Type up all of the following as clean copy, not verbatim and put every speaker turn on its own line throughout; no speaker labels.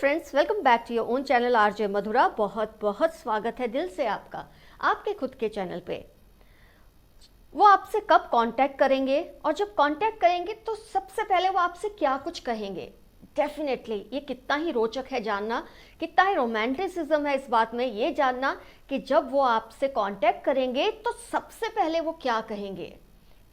Friends, welcome back to your own channel RJ Madhura. बहुत बहुत स्वागत है दिल से आपका आपके खुद के चैनल पे। वो आपसे कब कांटेक्ट करेंगे और जब कांटेक्ट करेंगे तो सबसे पहले वो आपसे क्या कुछ कहेंगे। डेफिनेटली ये कितना ही रोचक है जानना, कितना ही रोमांटिसिज्म है इस बात में ये जानना कि जब वो आपसे कांटेक्ट करेंगे तो सबसे पहले वो क्या कहेंगे।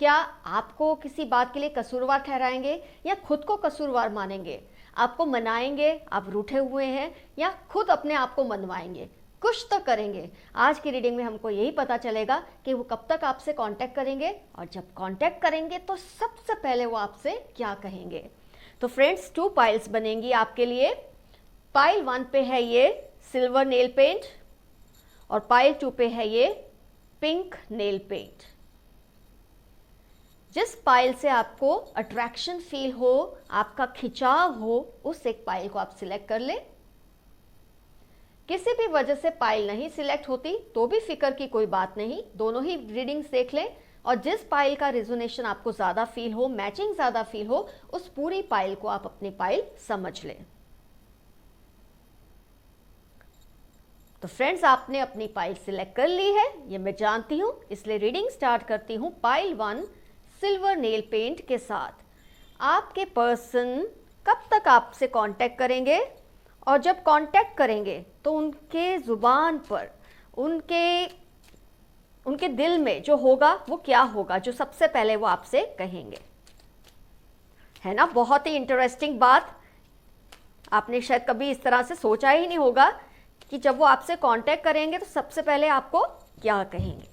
क्या आपको किसी बात के लिए कसूरवार ठहराएंगे या खुद को कसूरवार मानेंगे? आपको मनाएंगे, आप रूठे हुए हैं, या खुद अपने आप को मनवाएंगे? कुछ तो करेंगे। आज की रीडिंग में हमको यही पता चलेगा कि वो कब तक आपसे कांटेक्ट करेंगे और जब कांटेक्ट करेंगे तो सबसे पहले वो आपसे क्या कहेंगे। तो फ्रेंड्स, 2 पाइल्स बनेंगी आपके लिए। पाइल 1 पे है ये सिल्वर नेल पेंट और पाइल 2 पे है ये पिंक नेल पेंट। जिस पाइल से आपको अट्रैक्शन फील हो, आपका खिंचाव हो, उस एक पाइल को आप सिलेक्ट कर लें। किसी भी वजह से पाइल नहीं सिलेक्ट होती तो भी फिक्र की कोई बात नहीं, दोनों ही रीडिंग्स देख लें और जिस पाइल का रिजोनेशन आपको ज़्यादा फील हो, मैचिंग ज़्यादा फील हो, उस पूरी पाइल को आप अपनी पाइल समझ लें। तो फ्रेंड्स, आपने अपनी पाइल सिलेक्ट कर ली है, ये मैं जानती हूँ, इसलिए रीडिंग स्टार्ट करती हूँ पाइल 1 सिल्वर नेल पेंट के साथ। आपके पर्सन कब तक आपसे कांटेक्ट करेंगे और जब कांटेक्ट करेंगे तो उनके ज़ुबान पर, उनके दिल में जो होगा वो क्या होगा, जो सबसे पहले वो आपसे कहेंगे। है ना, बहुत ही इंटरेस्टिंग बात। आपने शायद कभी इस तरह से सोचा ही नहीं होगा कि जब वो आपसे कांटेक्ट करेंगे तो सबसे पहले आपको क्या कहेंगे।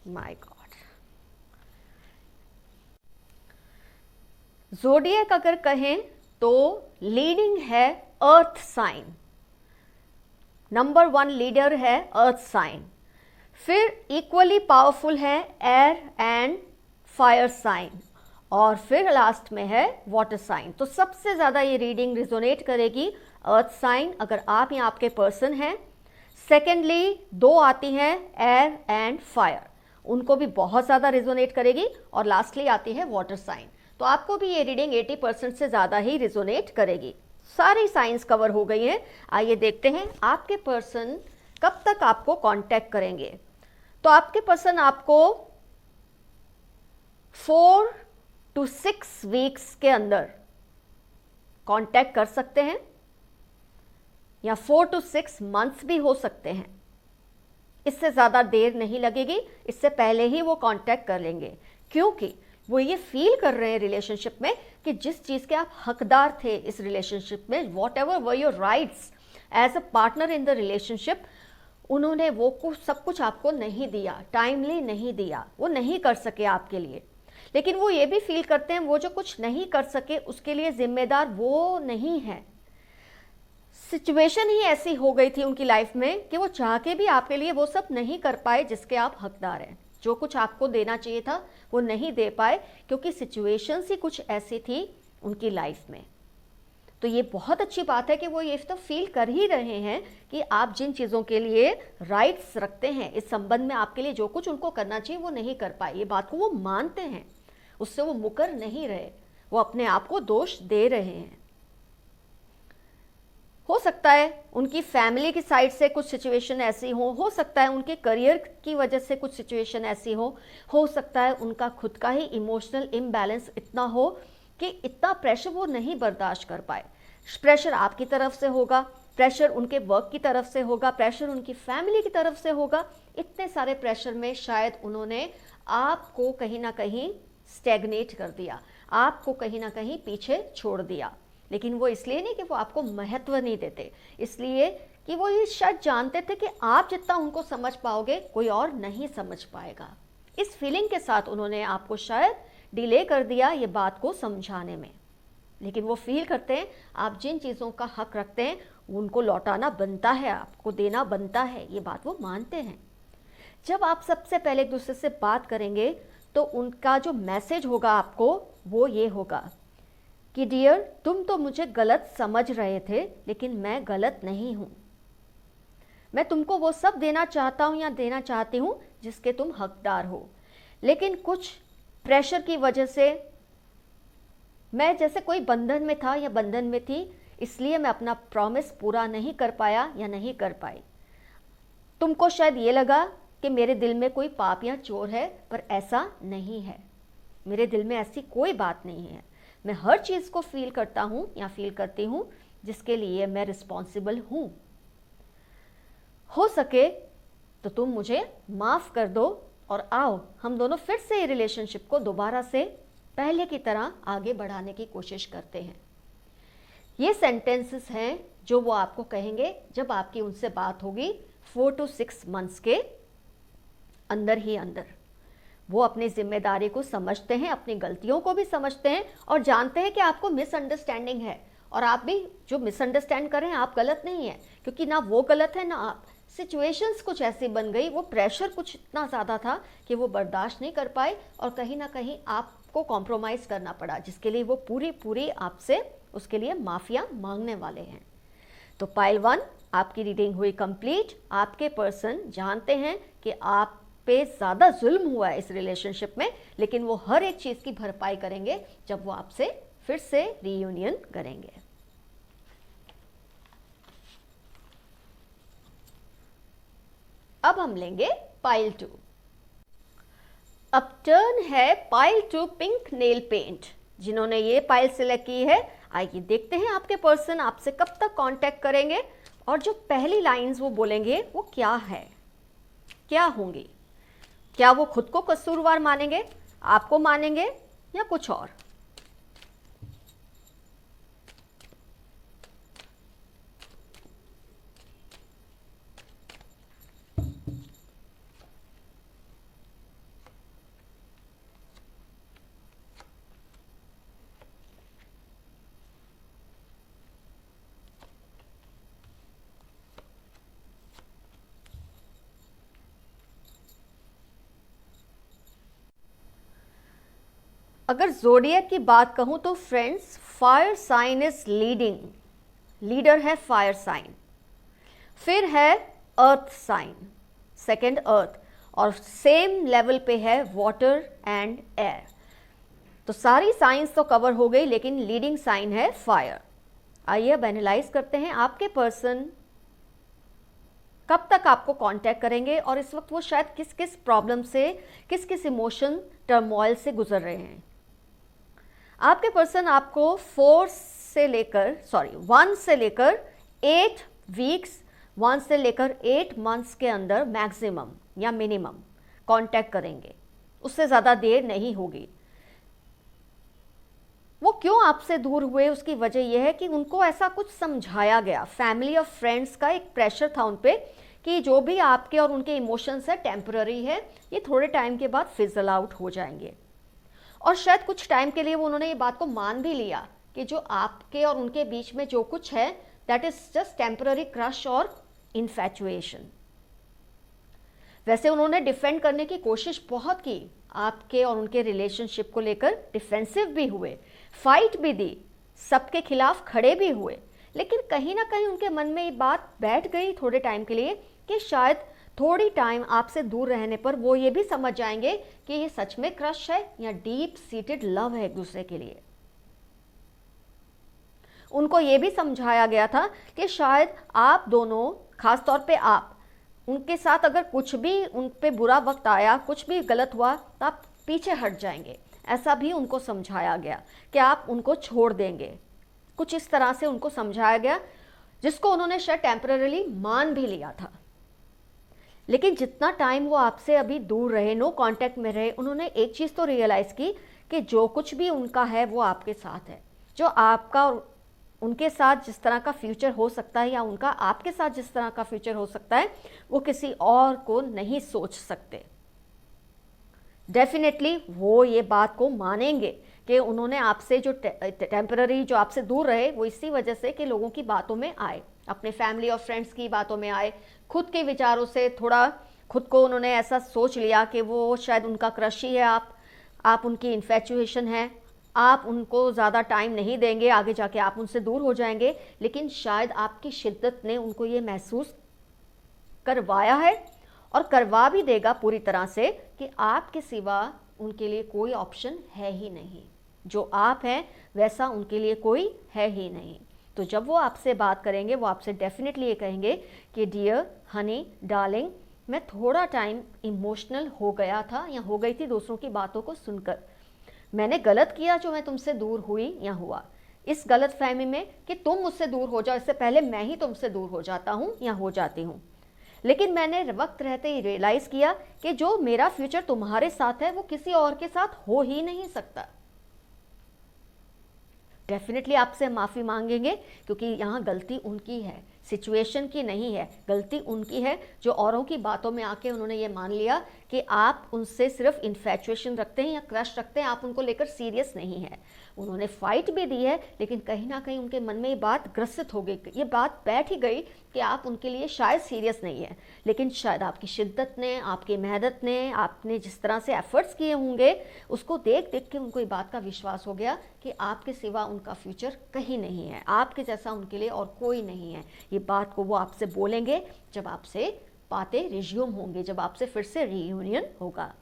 My God. ज़ोडिएक अगर कहें तो लीडिंग है अर्थ साइन, नंबर 1 लीडर है अर्थ साइन। फिर इक्वली पावरफुल है एयर एंड फायर साइन और फिर लास्ट में है वाटर साइन। तो सबसे ज़्यादा ये रीडिंग रिजोनेट करेगी अर्थ साइन अगर आप या आपके पर्सन हैं। सेकेंडली 2 आती हैं एयर एंड फायर, उनको भी बहुत ज़्यादा रिजोनेट करेगी और लास्टली आती है वाटर साइन। तो आपको भी ये रीडिंग 80% से ज़्यादा ही रिजोनेट करेगी। सारी साइंस कवर हो गई हैं। आइए देखते हैं आपके पर्सन कब तक आपको कांटेक्ट करेंगे। तो आपके पर्सन आपको 4 to 6 वीक्स के अंदर कांटेक्ट कर सकते हैं या 4 to 6 मंथ्स भी हो सकते हैं। इससे ज़्यादा देर नहीं लगेगी, इससे पहले ही वो कांटेक्ट कर लेंगे, क्योंकि वो ये फील कर रहे हैं रिलेशनशिप में कि जिस चीज़ के आप हकदार थे इस रिलेशनशिप में, whatever were your rights as a partner in the relationship, उन्होंने वो सब कुछ आपको नहीं दिया, टाइमली नहीं दिया, वो नहीं कर सके आपके लिए। लेकिन वो ये भी फील करते हैं वो जो कुछ नहीं कर सके उसके लिए जिम्मेदार वो नहीं है। सिचुएशन ही ऐसी हो गई थी उनकी लाइफ में कि वो चाह के भी आपके लिए वो सब नहीं कर पाए जिसके आप हकदार हैं। जो कुछ आपको देना चाहिए था वो नहीं दे पाए क्योंकि सिचुएशंस ही कुछ ऐसी थी उनकी लाइफ में। तो ये बहुत अच्छी बात है कि वो ये तो फील कर ही रहे हैं कि आप जिन चीज़ों के लिए राइट्स रखते हैं इस संबंध में, आपके लिए जो कुछ उनको करना चाहिए वो नहीं कर पाए। ये बात को वो मानते हैं, उससे वो मुकर नहीं रहे, वो अपने आप को दोष दे रहे हैं। हो सकता है उनकी फैमिली की साइड से कुछ सिचुएशन ऐसी हो सकता है उनके करियर की वजह से कुछ सिचुएशन ऐसी हो सकता है उनका खुद का ही इमोशनल इम्बैलेंस इतना हो कि इतना प्रेशर वो नहीं बर्दाश्त कर पाए। प्रेशर आपकी तरफ से होगा, प्रेशर उनके वर्क की तरफ से होगा, प्रेशर उनकी फैमिली की तरफ से होगा। इतने सारे प्रेशर में शायद उन्होंने आपको कहीं ना कहीं स्टैग्नेट कर दिया, आपको कहीं ना कहीं पीछे छोड़ दिया। लेकिन वो इसलिए नहीं कि वो आपको महत्व नहीं देते, इसलिए कि वो ये शायद जानते थे कि आप जितना उनको समझ पाओगे कोई और नहीं समझ पाएगा। इस फीलिंग के साथ उन्होंने आपको शायद डिले कर दिया ये बात को समझाने में। लेकिन वो फील करते हैं आप जिन चीज़ों का हक रखते हैं उनको लौटाना बनता है, आपको देना बनता है, ये बात वो मानते हैं। जब आप सबसे पहले एक दूसरे से बात करेंगे तो उनका जो मैसेज होगा आपको वो ये होगा कि डियर, तुम तो मुझे गलत समझ रहे थे लेकिन मैं गलत नहीं हूँ। मैं तुमको वो सब देना चाहता हूँ या देना चाहती हूँ जिसके तुम हकदार हो। लेकिन कुछ प्रेशर की वजह से, मैं जैसे कोई बंधन में था या बंधन में थी, इसलिए मैं अपना प्रॉमिस पूरा नहीं कर पाया या नहीं कर पाई। तुमको शायद ये लगा कि मेरे दिल में कोई पाप या चोर है, पर ऐसा नहीं है। मेरे दिल में ऐसी कोई बात नहीं है। मैं हर चीज़ को फील करता हूँ या फील करती हूँ जिसके लिए मैं रिस्पॉन्सिबल हूँ। हो सके तो तुम मुझे माफ़ कर दो और आओ हम दोनों फिर से ये रिलेशनशिप को दोबारा से पहले की तरह आगे बढ़ाने की कोशिश करते हैं। ये सेंटेंसेस हैं जो वो आपको कहेंगे जब आपकी उनसे बात होगी 4 to 6 मंथ्स के अंदर ही अंदर। वो अपनी जिम्मेदारी को समझते हैं, अपनी गलतियों को भी समझते हैं और जानते हैं कि आपको मिसअंडरस्टैंडिंग है, और आप भी जो मिसअंडरस्टैंड कर रहे हैं आप गलत नहीं है, क्योंकि ना वो गलत है ना आप। सिचुएशंस कुछ ऐसी बन गई, वो प्रेशर कुछ इतना ज़्यादा था कि वो बर्दाश्त नहीं कर पाए और कहीं ना कहीं आपको कॉम्प्रोमाइज़ करना पड़ा, जिसके लिए वो पूरी आपसे उसके लिए माफिया मांगने वाले हैं। तो पाइल 1 आपकी रीडिंग हुई कंप्लीट। आपके पर्सन जानते हैं कि आप पे ज़्यादा जुल्म हुआ है इस रिलेशनशिप में, लेकिन वो हर एक चीज़ की भरपाई करेंगे जब वो आपसे फिर से रीयूनियन करेंगे। अब हम लेंगे पाइल 2। अब टर्न है पाइल 2 पिंक नेल पेंट। जिन्होंने ये पाइल सिलेक्ट की है, आइए देखते हैं आपके पर्सन आपसे कब तक कांटेक्ट करेंगे और जो पहली लाइंस वो बोलेंगे वो क्या है, क्या होंगी। क्या वो खुद को कसूरवार मानेंगे, आपको मानेंगे, या कुछ और। अगर ज़ोडिएक की बात कहूं तो friends, fire sign is leading, leader है फायर साइन, फिर है अर्थ साइन, सेकंड अर्थ, और सेम लेवल पे है वाटर एंड एयर। तो सारी साइंस तो कवर हो गई, लेकिन लीडिंग साइन है फायर। आइए अब एनालाइज करते हैं आपके पर्सन कब तक आपको कांटेक्ट करेंगे और इस वक्त वो शायद किस किस प्रॉब्लम से, किस किस इमोशन टर्मोइल से गुजर रहे हैं। आपके पर्सन आपको 1 से लेकर 8 वीक्स, 1 से लेकर 8 मंथ्स के अंदर मैक्सिमम या मिनिमम कांटेक्ट करेंगे, उससे ज़्यादा देर नहीं होगी। वो क्यों आपसे दूर हुए, उसकी वजह यह है कि उनको ऐसा कुछ समझाया गया, फैमिली और फ्रेंड्स का एक प्रेशर था उन पे कि जो भी आपके और उनके इमोशंस है टेम्पररी है, ये थोड़े टाइम के बाद फिजल आउट हो जाएंगे। और शायद कुछ टाइम के लिए वो उन्होंने ये बात को मान भी लिया कि जो आपके और उनके बीच में जो कुछ है that is just temporary crush और इन्फैचुएशन। वैसे उन्होंने डिफेंड करने की कोशिश बहुत की, आपके और उनके रिलेशनशिप को लेकर डिफेंसिव भी हुए, फाइट भी दी, सबके खिलाफ खड़े भी हुए, लेकिन कहीं ना कहीं उनके मन में ये बात बैठ गई थोड़े टाइम के लिए कि शायद थोड़ी टाइम आपसे दूर रहने पर वो ये भी समझ जाएंगे कि ये सच में क्रश है या डीप सीटेड लव है एक दूसरे के लिए। उनको ये भी समझाया गया था कि शायद आप दोनों, खासतौर पे आप, उनके साथ अगर कुछ भी उन पे बुरा वक्त आया, कुछ भी गलत हुआ तो आप पीछे हट जाएंगे, ऐसा भी उनको समझाया गया कि आप उनको छोड़ देंगे। कुछ इस तरह से उनको समझाया गया, जिसको उन्होंने शायद टेम्पररीली मान भी लिया था। लेकिन जितना टाइम वो आपसे अभी दूर रहे, नो कांटेक्ट में रहे, उन्होंने एक चीज़ तो रियलाइज़ की कि जो कुछ भी उनका है वो आपके साथ है। जो आपका और उनके साथ जिस तरह का फ्यूचर हो सकता है या उनका आपके साथ जिस तरह का फ्यूचर हो सकता है, वो किसी और को नहीं सोच सकते। डेफिनेटली वो ये बात को मानेंगे कि उन्होंने आपसे जो टेम्पररी जो आपसे दूर रहे, वो इसी वजह से कि लोगों की बातों में आए, अपने फैमिली और फ्रेंड्स की बातों में आए, खुद के विचारों से थोड़ा खुद को उन्होंने ऐसा सोच लिया कि वो शायद उनका क्रश ही है, आप उनकी इन्फैचुएशन है, आप उनको ज़्यादा टाइम नहीं देंगे, आगे जाके आप उनसे दूर हो जाएंगे। लेकिन शायद आपकी शिद्दत ने उनको ये महसूस करवाया है और करवा भी देगा पूरी तरह से कि आपके सिवा उनके लिए कोई ऑप्शन है ही नहीं, जो आप हैं वैसा उनके लिए कोई है ही नहीं। तो जब वो आपसे बात करेंगे वो आपसे डेफिनेटली ये कहेंगे कि डियर हनी डार्लिंग, मैं थोड़ा टाइम इमोशनल हो गया था या हो गई थी दूसरों की बातों को सुनकर, मैंने गलत किया जो मैं तुमसे दूर हुई या हुआ, इस गलत फहमी में कि तुम मुझसे दूर हो जाओ इससे पहले मैं ही तुमसे दूर हो जाता हूँ या हो जाती हूँ। लेकिन मैंने वक्त रहते ही रियलाइज़ किया कि जो मेरा फ्यूचर तुम्हारे साथ है वो किसी और के साथ हो ही नहीं सकता। डेफिनेटली आपसे माफ़ी मांगेंगे क्योंकि यहाँ गलती उनकी है, सिचुएशन की नहीं है। गलती उनकी है जो औरों की बातों में आके उन्होंने ये मान लिया कि आप उनसे सिर्फ इन्फैचुएशन रखते हैं या क्रश रखते हैं, आप उनको लेकर सीरियस नहीं है। उन्होंने फाइट भी दी है लेकिन कहीं ना कहीं उनके मन में ये बात ग्रसित हो गई, ये बात बैठ ही गई कि आप उनके लिए शायद सीरियस नहीं है। लेकिन शायद आपकी शिद्दत ने, आपकी मेहनत ने, आपने जिस तरह से एफर्ट्स किए होंगे उसको देख देख के उनको ये बात का विश्वास हो गया कि आपके सिवा उनका फ्यूचर कहीं नहीं है, आपके जैसा उनके लिए और कोई नहीं है। ये बात को वो आपसे बोलेंगे जब आपसे बातें रिज्यूम होंगे, जब आपसे फिर से रीयूनियन होगा।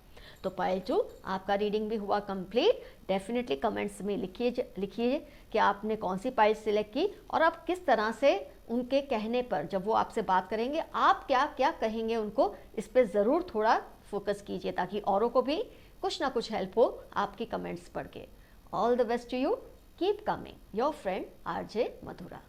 तो पाइल 2 आपका रीडिंग भी हुआ कंप्लीट। डेफिनेटली कमेंट्स में लिखिए कि आपने कौन सी पाइल सिलेक्ट की और आप किस तरह से उनके कहने पर जब वो आपसे बात करेंगे आप क्या क्या कहेंगे उनको, इस पर ज़रूर थोड़ा फोकस कीजिए ताकि औरों को भी कुछ ना कुछ हेल्प हो आपकी कमेंट्स पढ़ के। All the best to you, keep coming, your friend RJ Mathura.